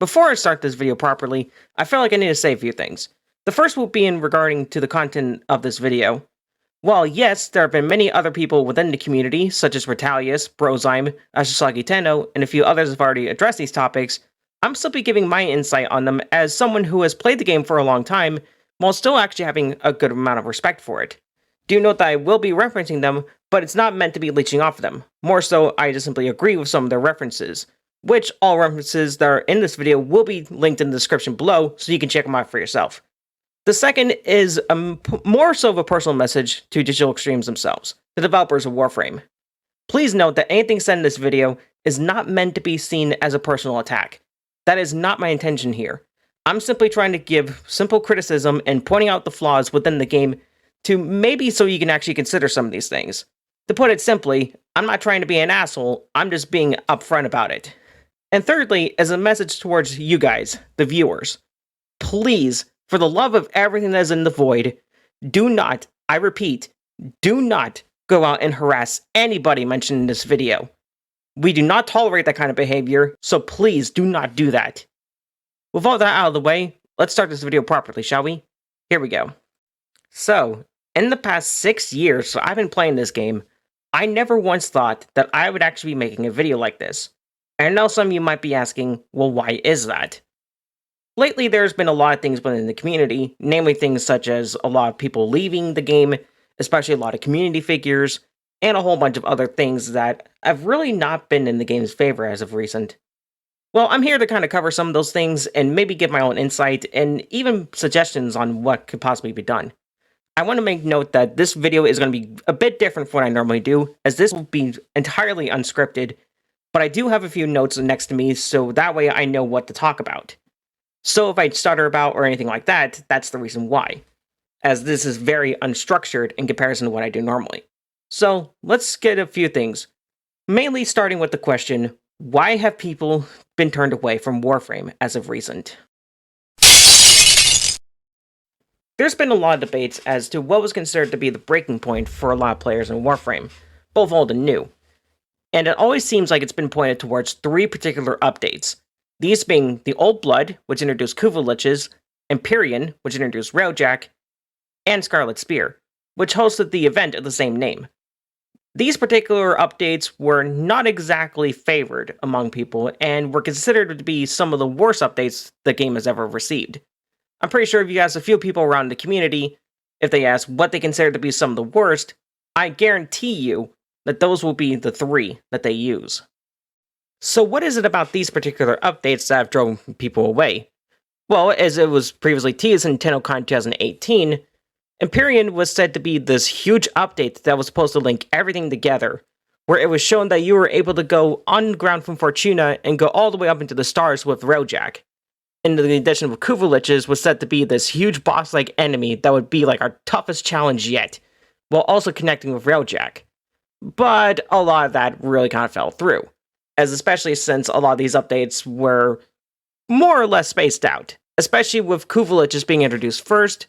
Before I start this video properly, I feel like I need to say a few things. The first will be in regarding to the content of this video. While yes, there have been many other people within the community, such as Retalius, Brozyme, Ashisagi Tenno, and a few others have already addressed these topics, I'm simply giving my insight on them as someone who has played the game for a long time, while still actually having a good amount of respect for it. Do note that I will be referencing them, but it's not meant to be leeching off of them. More so, I just simply agree with some of their references, which all references that are in this video will be linked in the description below, so you can check them out for yourself. The second is more so of a personal message to Digital Extremes themselves, the developers of Warframe. Please note that anything said in this video is not meant to be seen as a personal attack. That is not my intention here. I'm simply trying to give simple criticism and pointing out the flaws within the game to maybe so you can actually consider some of these things. To put it simply, I'm not trying to be an asshole, I'm just being upfront about it. And thirdly, as a message towards you guys, the viewers, please, for the love of everything that is in the void, do not, I repeat, do not go out and harass anybody mentioned in this video. We do not tolerate that kind of behavior, so please do not do that. With all that out of the way, let's start this video properly, shall we? Here we go. So, in the past 6 years I've been playing this game, I never once thought that I would actually be making a video like this. And I know some of you might be asking, well, why is that? Lately, there's been a lot of things within the community, namely things such as a lot of people leaving the game, especially a lot of community figures, and a whole bunch of other things that have really not been in the game's favor as of recent. Well, I'm here to kind of cover some of those things and maybe give my own insight and even suggestions on what could possibly be done. I want to make note that this video is going to be a bit different from what I normally do, as this will be entirely unscripted, but I do have a few notes next to me, so that way I know what to talk about. So if I stutter about or anything like that, that's the reason why, as this is very unstructured in comparison to what I do normally. So let's get a few things, mainly starting with the question, why have people been turned away from Warframe as of recent? There's been a lot of debates as to what was considered to be the breaking point for a lot of players in Warframe, both old and new. And it always seems like it's been pointed towards 3 particular updates. These being the Old Blood, which introduced Kuva-Liches, Empyrean, which introduced Railjack, and Scarlet Spear, which hosted the event of the same name. These particular updates were not exactly favored among people, and were considered to be some of the worst updates the game has ever received. I'm pretty sure if you ask a few people around the community, if they ask what they consider to be some of the worst, I guarantee you that those will be the 3 that they use. So what is it about these particular updates that have driven people away? Well, as it was previously teased in TennoCon 2018, Empyrean was said to be this huge update that was supposed to link everything together, where it was shown that you were able to go underground from Fortuna and go all the way up into the stars with Railjack. And the addition of Kuva-Liches was said to be this huge boss-like enemy that would be like our toughest challenge yet, while also connecting with Railjack. But a lot of that really kind of fell through, as especially since a lot of these updates were more or less spaced out, especially with Kuva-Liches being introduced first,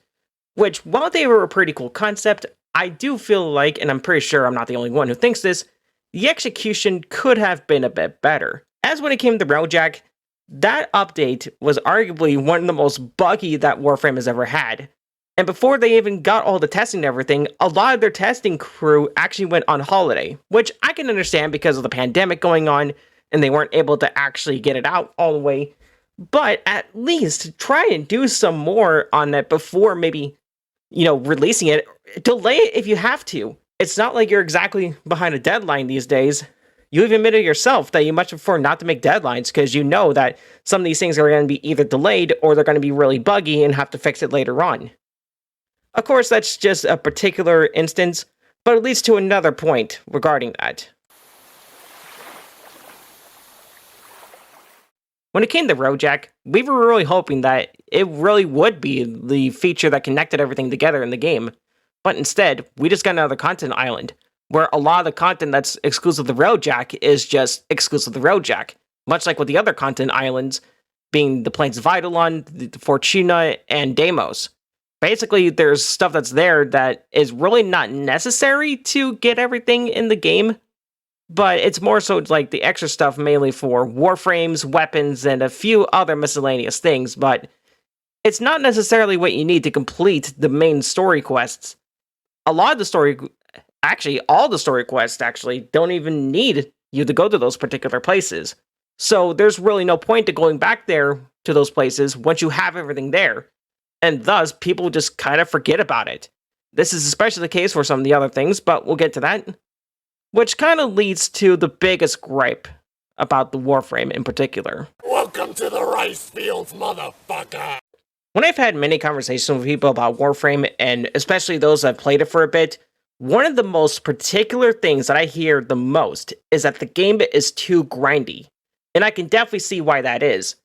which, while they were a pretty cool concept, I do feel like, and I'm pretty sure I'm not the only one who thinks this, the execution could have been a bit better. As when it came to Railjack, that update was arguably one of the most buggy that Warframe has ever had. And before they even got all the testing and everything, a lot of their testing crew actually went on holiday, which I can understand because of the pandemic going on, and they weren't able to actually get it out all the way. But at least try and do some more on it before maybe, releasing it. Delay it if you have to. It's not like you're exactly behind a deadline these days. You even admitted yourself that you much prefer not to make deadlines because you know that some of these things are going to be either delayed or they're going to be really buggy and have to fix it later on. Of course, that's just a particular instance, but it leads to another point regarding that. When it came to Railjack, we were really hoping that it really would be the feature that connected everything together in the game, but instead, we just got another content island, where a lot of the content that's exclusive to Railjack is just exclusive to Railjack, much like with the other content islands, being the Plains of Eidolon, the Fortuna, and Deimos. Basically, there's stuff that's there that is really not necessary to get everything in the game, but it's more so like the extra stuff mainly for warframes, weapons, and a few other miscellaneous things, but it's not necessarily what you need to complete the main story quests. A lot of the story, actually, all the story quests actually don't even need you to go to those particular places. So there's really no point to going back there to those places once you have everything there. And thus, people just kind of forget about it. This is especially the case for some of the other things, but we'll get to that. Which kind of leads to the biggest gripe about the Warframe in particular. Welcome to the rice fields, motherfucker! When I've had many conversations with people about Warframe, and especially those that have played it for a bit, one of the most particular things that I hear the most is that the game is too grindy. And I can definitely see why that is.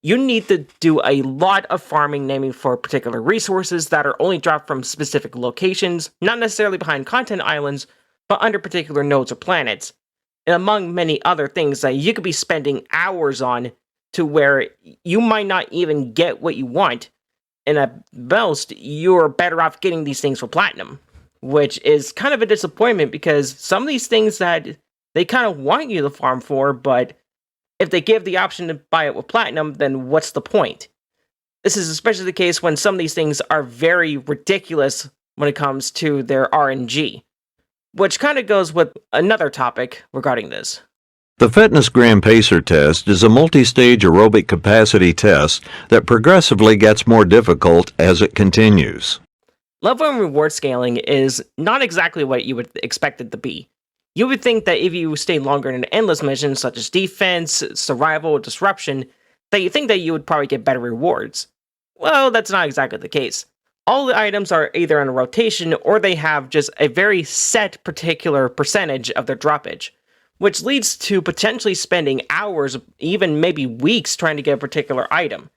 You need to do a lot of farming, naming for particular resources that are only dropped from specific locations, not necessarily behind content islands, but under particular nodes or planets, and among many other things that you could be spending hours on to where you might not even get what you want, and at most, you're better off getting these things for platinum, which is kind of a disappointment because some of these things that they kind of want you to farm for, but if they give the option to buy it with platinum, then what's the point? This is especially the case when some of these things are very ridiculous when it comes to their RNG. Which kind of goes with another topic regarding this. The Fitness Gram Pacer test is a multi-stage aerobic capacity test that progressively gets more difficult as it continues. Level and reward scaling is not exactly what you would expect it to be. You would think that if you stay longer in an endless mission such as defense, survival, or disruption, that you think that you would probably get better rewards. Well, that's not exactly the case. All the items are either on a rotation or they have just a very set particular percentage of their droppage, which leads to potentially spending hours, even maybe weeks, trying to get a particular item.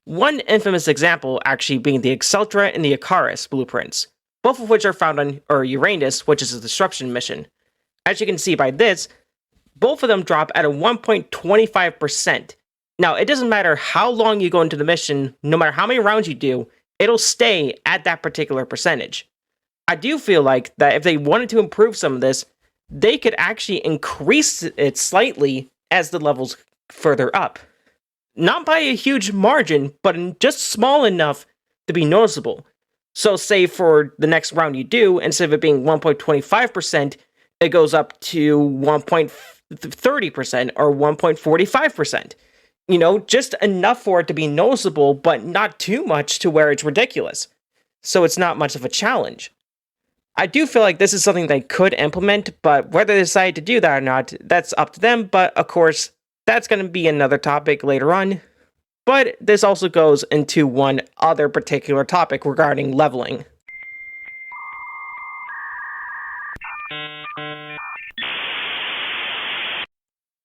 One infamous example actually being the Exceltra and the Icarus blueprints, both of which are found on Uranus, which is a disruption mission. As you can see by this, both of them drop at a 1.25%. Now, it doesn't matter how long you go into the mission, no matter how many rounds you do, it'll stay at that particular percentage. I do feel like that if they wanted to improve some of this, they could actually increase it slightly as the levels further up. Not by a huge margin, but just small enough to be noticeable. So say for the next round you do, instead of it being 1.25%, it goes up to 1.30% or 1.45%. You know, just enough for it to be noticeable, but not too much to where it's ridiculous. So it's not much of a challenge. I do feel like this is something they could implement, but whether they decide to do that or not, that's up to them. But of course, that's going to be another topic later on. But this also goes into one other particular topic regarding leveling.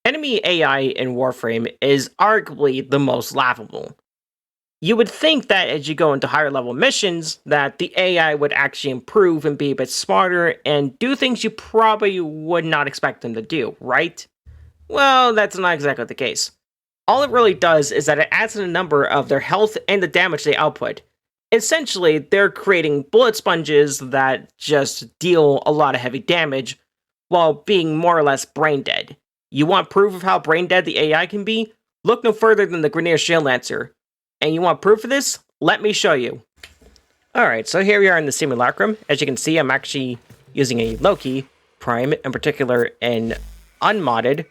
Enemy AI in Warframe is arguably the most laughable. You would think that as you go into higher level missions, that the AI would actually improve and be a bit smarter and do things you probably would not expect them to do, right? Well, that's not exactly the case. All it really does is that it adds to the number of their health and the damage they output. Essentially, they're creating bullet sponges that just deal a lot of heavy damage, while being more or less brain dead. You want proof of how brain dead the AI can be? Look no further than the Grenadier Shield Lancer. And you want proof of this? Let me show you. Alright, so here we are in the Simulacrum. As you can see, I'm actually using a Loki Prime, in particular an unmodded,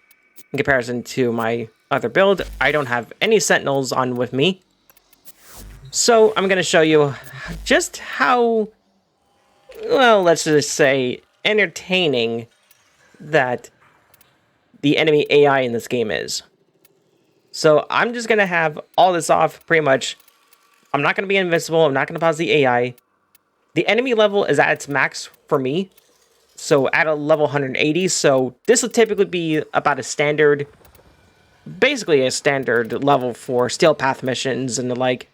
in comparison to my other build. I don't have any Sentinels on with me. So I'm going to show you just how, well, let's just say, entertaining that the enemy AI in this game is. So I'm just going to have all this off, pretty much. I'm not going to be invincible. I'm not going to pause the AI. The enemy level is at its max for me. So at a level 180. So this will typically be about a standard, basically a standard level for Steel Path missions and the like.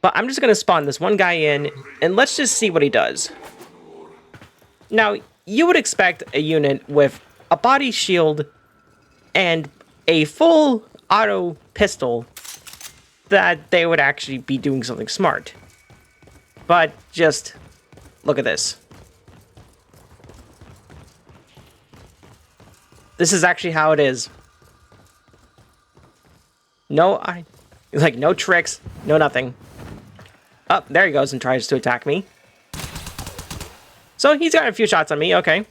But I'm just going to spawn this one guy in, and let's just see what he does. Now, you would expect a unit with a body shield and a full auto pistol that they would actually be doing something smart. But just look at this. This is actually how it is. No, no tricks, no nothing. Oh, there he goes and tries to attack me. So he's got a few shots on me, okay.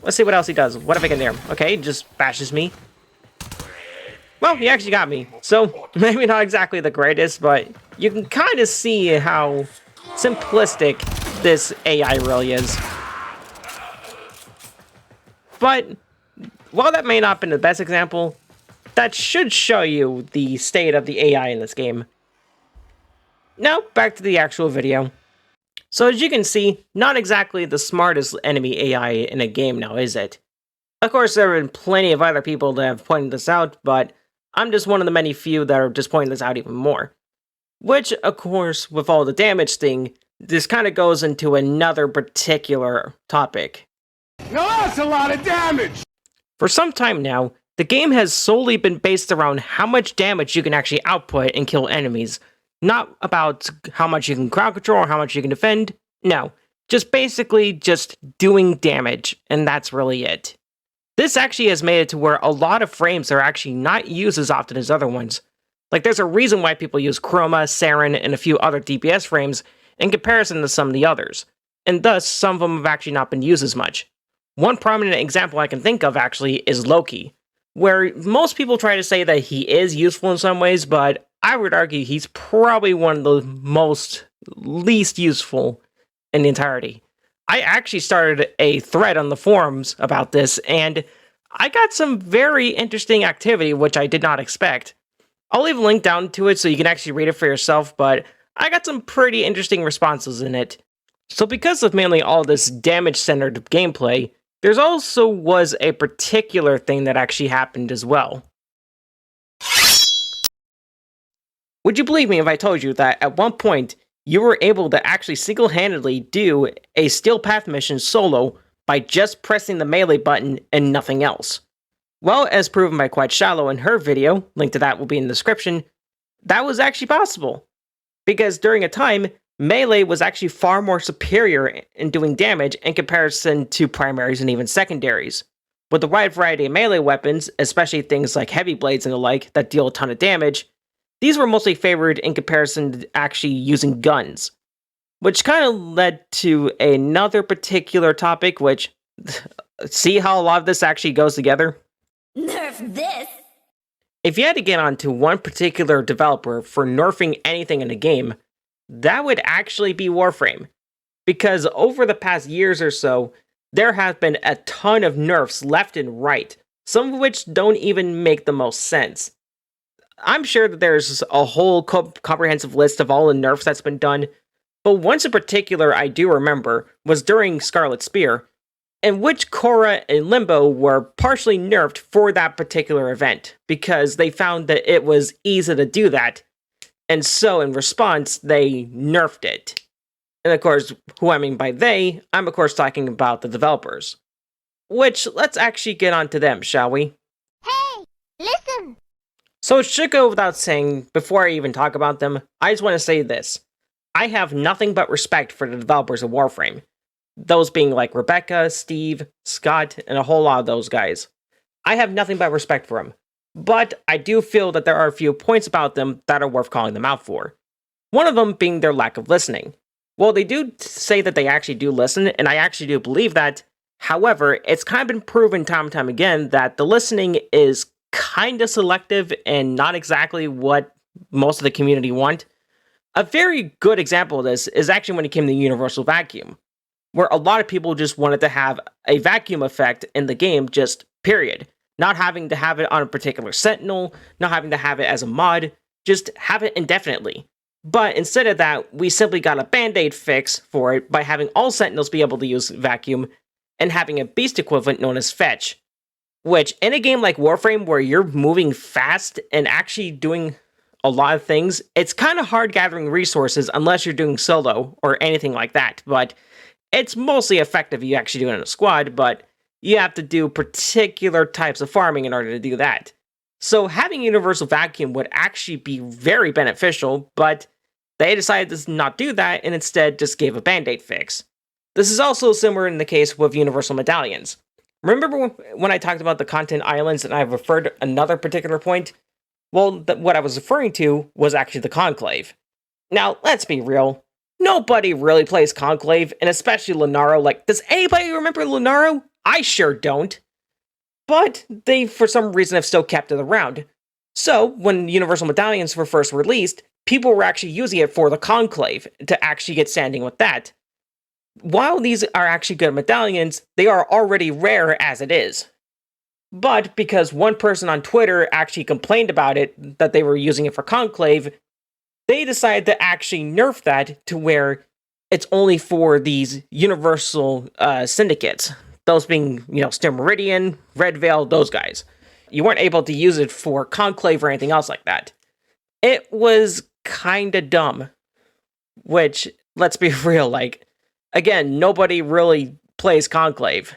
Let's see what else he does. What if I can near him? Okay, he just bashes me. Well, he actually got me. So, maybe not exactly the greatest, but you can kind of see how simplistic this AI really is. But, while that may not have been the best example, that should show you the state of the AI in this game. Now, back to the actual video. So as you can see, not exactly the smartest enemy AI in a game now, is it? Of course, there have been plenty of other people that have pointed this out, but I'm just one of the many few that are just pointing this out even more. Which, of course, with all the damage thing, this kind of goes into another particular topic. Now that's a lot of damage! For some time now, the game has solely been based around how much damage you can actually output and kill enemies. Not about how much you can crowd control or how much you can defend. No, just basically just doing damage, and that's really it. This actually has made it to where a lot of frames are actually not used as often as other ones. Like, there's a reason why people use Chroma, Sarin, and a few other DPS frames in comparison to some of the others, and thus some of them have actually not been used as much. One prominent example I can think of, actually, is Loki, where most people try to say that he is useful in some ways, but I would argue he's probably one of the most least useful in the entirety. I actually started a thread on the forums about this, and I got some very interesting activity, which I did not expect. I'll leave a link down to it so you can actually read it for yourself, but I got some pretty interesting responses in it. So because of mainly all this damage-centered gameplay, there's also was a particular thing that actually happened as well. Would you believe me if I told you that at one point, you were able to actually single-handedly do a Steel Path mission solo by just pressing the melee button and nothing else? Well, as proven by Quite Shallow in her video, link to that will be in the description, that was actually possible. Because during a time, melee was actually far more superior in doing damage in comparison to primaries and even secondaries. With the wide variety of melee weapons, especially things like heavy blades and the like that deal a ton of damage, these were mostly favored in comparison to actually using guns. Which kind of led to another particular topic, which, see how a lot of this actually goes together? Nerf this! If you had to get onto one particular developer for nerfing anything in a game, that would actually be Warframe. Because over the past years or so, there have been a ton of nerfs left and right, some of which don't even make the most sense. I'm sure that there's a whole comprehensive list of all the nerfs that's been done, but once in particular I do remember was during Scarlet Spear, in which Korra and Limbo were partially nerfed for that particular event, because they found that it was easy to do that, and so in response, they nerfed it. And of course, who I mean by they, I'm of course talking about the developers. Which, let's actually get on to them, shall we? Hey, listen! So it should go without saying, before I even talk about them, I just want to say this. I have nothing but respect for the developers of Warframe. Those being like Rebecca, Steve, Scott, and a whole lot of those guys. I have nothing but respect for them. But I do feel that there are a few points about them that are worth calling them out for. One of them being their lack of listening. Well, they do say that they actually do listen, and I actually do believe that. However, it's kind of been proven time and time again that the listening is kind of selective and not exactly what most of the community want. A very good example of this is actually when it came to Universal Vacuum, where a lot of people just wanted to have a vacuum effect in the game, just period. Not having to have it on a particular sentinel, not having to have it as a mod, just have it indefinitely. But instead of that, we simply got a band-aid fix for it by having all sentinels be able to use vacuum and having a beast equivalent known as fetch. Which, in a game like Warframe where you're moving fast and actually doing a lot of things, it's kind of hard gathering resources unless you're doing solo or anything like that. But it's mostly effective if you actually do it in a squad, but you have to do particular types of farming in order to do that. So having Universal Vacuum would actually be very beneficial, but they decided to not do that and instead just gave a band-aid fix. This is also similar in the case with Universal Medallions. Remember when I talked about the content islands and I referred to another particular point? Well, what I was referring to was actually the Conclave. Now, let's be real. Nobody really plays Conclave, and especially Lunaro. Like, does anybody remember Lunaro? I sure don't. But they, for some reason, have still kept it around. So, when Universal Medallions were first released, people were actually using it for the Conclave to actually get standing with that. While these are actually good medallions, they are already rare as it is. But because one person on Twitter actually complained about it, that they were using it for Conclave, they decided to actually nerf that to where it's only for these universal syndicates. Those being, Steel Meridian, Red Veil, those guys. You weren't able to use it for Conclave or anything else like that. It was kinda dumb. Which, let's be real, again, nobody really plays Conclave.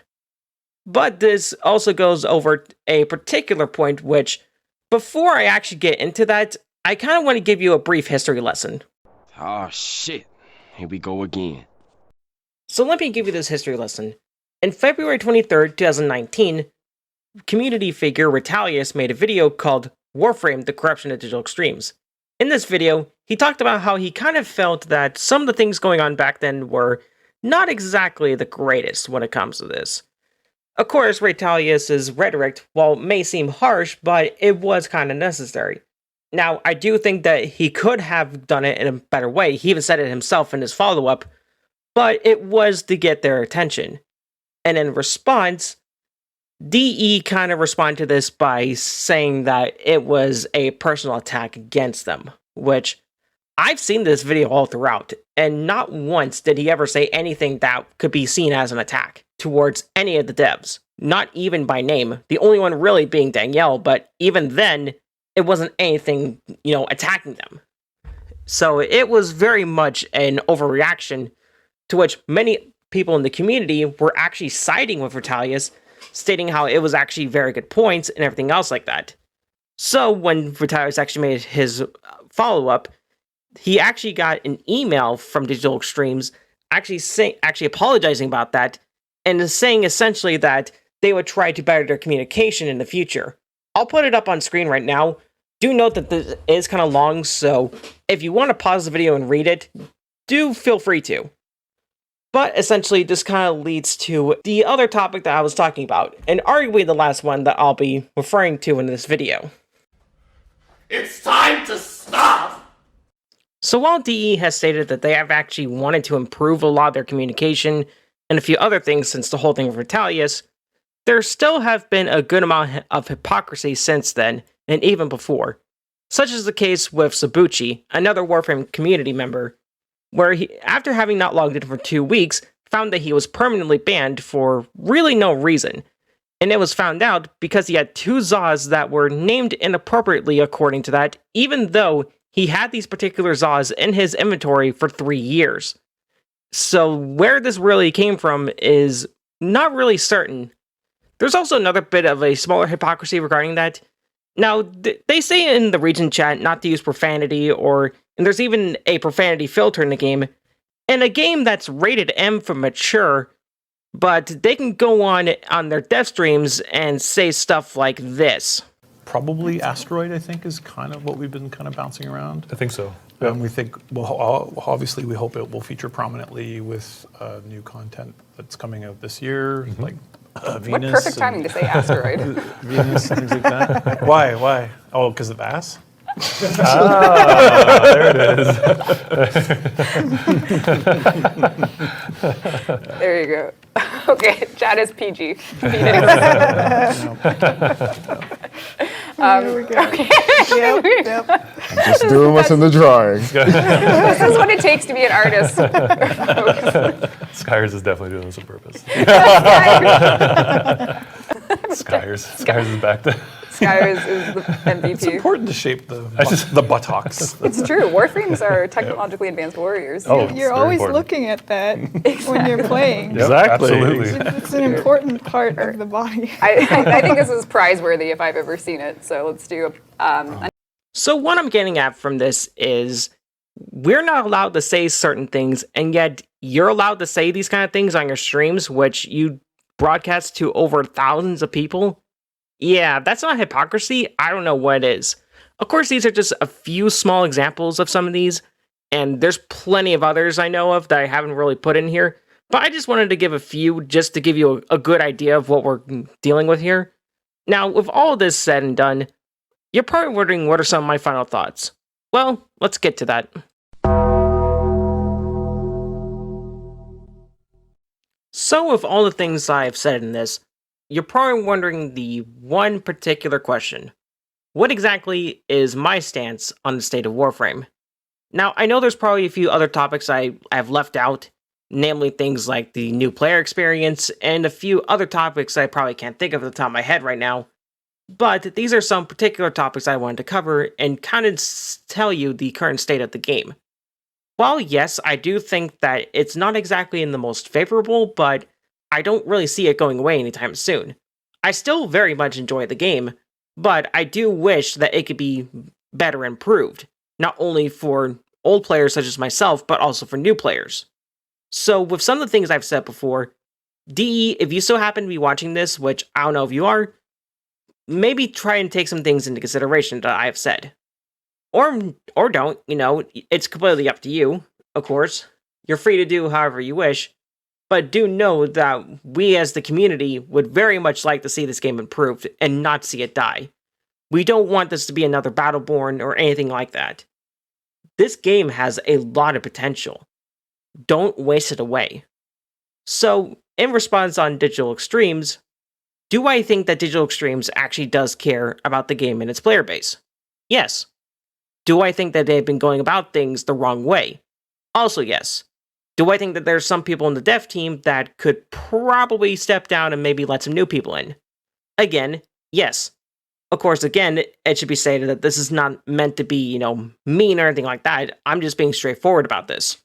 But this also goes over a particular point which, before I actually get into that, I kind of want to give you a brief history lesson. Oh shit, here we go again. So let me give you this history lesson. In February 23rd, 2019, community figure Retalius made a video called Warframe, the Corruption of Digital Extremes. In this video, he talked about how he kind of felt that some of the things going on back then were not exactly the greatest when it comes to this. Of course, Retalius's rhetoric, while may seem harsh, but it was kind of necessary. Now, I do think that he could have done it in a better way. He even said it himself in his follow-up, but it was to get their attention. And in response, DE kind of responded to this by saying that it was a personal attack against them, which I've seen this video all throughout, and not once did he ever say anything that could be seen as an attack towards any of the devs, not even by name, the only one really being Danielle, but even then, it wasn't anything, attacking them. So it was very much an overreaction, to which many people in the community were actually siding with Retalius, stating how it was actually very good points and everything else like that. So when Retalius actually made his follow-up, he actually got an email from Digital Extremes actually apologizing about that, and saying essentially that they would try to better their communication in the future. I'll put it up on screen right now. Do note that this is kind of long, so if you want to pause the video and read it, do feel free to. But essentially, this kind of leads to the other topic that I was talking about, and arguably the last one that I'll be referring to in this video. It's time to stop! So while DE has stated that they have actually wanted to improve a lot of their communication and a few other things since the whole thing with Retalius, there still have been a good amount of hypocrisy since then, and even before. Such is the case with Sabuchi, another Warframe community member, where he, after having not logged in for 2 weeks, found that he was permanently banned for really no reason. And it was found out because he had 2 Zaws that were named inappropriately according to that, even though he had these particular Zaws in his inventory for 3 years. So where this really came from is not really certain. There's also another bit of a smaller hypocrisy regarding that. Now, they say in the region chat not to use profanity, and there's even a profanity filter in the game. In a game that's rated M for mature, but they can go on their dev streams and say stuff like this. Probably Asteroid, I think, is kind of what we've been kind of bouncing around. I think so. We think, well, obviously we hope it will feature prominently with new content that's coming out this year, like Venus. What perfect timing to say asteroid. Venus and things like that. Why? Oh, because of ass? There it is. There you go. Okay, chat is PG. There we go. Okay. Yep. Just doing what's in the drawing. This is what it takes to be an artist. Skyers is definitely doing this on purpose. Skyers is back there. Skyers is the MVP. It's important to shape the buttocks. It's true. Warframes are technologically advanced warriors. Oh, You're always looking at that when you're playing. Yep, Exactly. Absolutely. It's an important part of the body. I think this is prize-worthy if I've ever seen it. So let's do So what I'm getting at from this is, we're not allowed to say certain things, and yet you're allowed to say these kind of things on your streams, which you broadcast to over thousands of people? Yeah, that's not hypocrisy. I don't know what it is. Of course, these are just a few small examples of some of these, and there's plenty of others I know of that I haven't really put in here, but I just wanted to give a few just to give you a good idea of what we're dealing with here. Now, with all this said and done, you're probably wondering what are some of my final thoughts. Well, let's get to that. So with all the things I've said in this, you're probably wondering the one particular question. What exactly is my stance on the state of Warframe? Now, I know there's probably a few other topics I have left out, namely things like the new player experience, and a few other topics I probably can't think of at the top of my head right now, but these are some particular topics I wanted to cover and kind of tell you the current state of the game. While yes, I do think that it's not exactly in the most favorable, but I don't really see it going away anytime soon. I still very much enjoy the game, but I do wish that it could be better improved, not only for old players such as myself, but also for new players. So with some of the things I've said before, DE, if you so happen to be watching this, which I don't know if you are, maybe try and take some things into consideration that I have said. Or don't, it's completely up to you, of course. You're free to do however you wish, but do know that we as the community would very much like to see this game improved and not see it die. We don't want this to be another Battleborn or anything like that. This game has a lot of potential. Don't waste it away. So, in response on Digital Extremes, do I think that Digital Extremes actually does care about the game and its player base? Yes. Do I think that they've been going about things the wrong way? Also yes. Do I think that there's some people in the dev team that could probably step down and maybe let some new people in? Again, yes. Of course, again, it should be stated that this is not meant to be, mean or anything like that. I'm just being straightforward about this.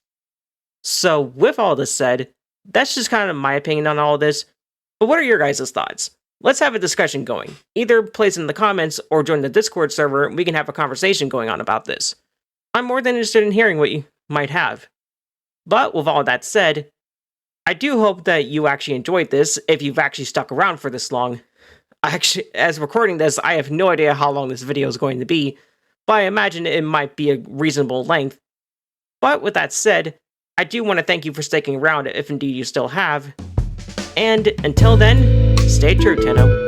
So, with all this said, that's just kind of my opinion on all of this. But what are your guys' thoughts? Let's have a discussion going. Either place it in the comments or join the Discord server and we can have a conversation going on about this. I'm more than interested in hearing what you might have. But with all that said, I do hope that you actually enjoyed this if you've actually stuck around for this long. As recording this, I have no idea how long this video is going to be, but I imagine it might be a reasonable length. But with that said, I do want to thank you for sticking around if indeed you still have. And until then, stay true, Tenno.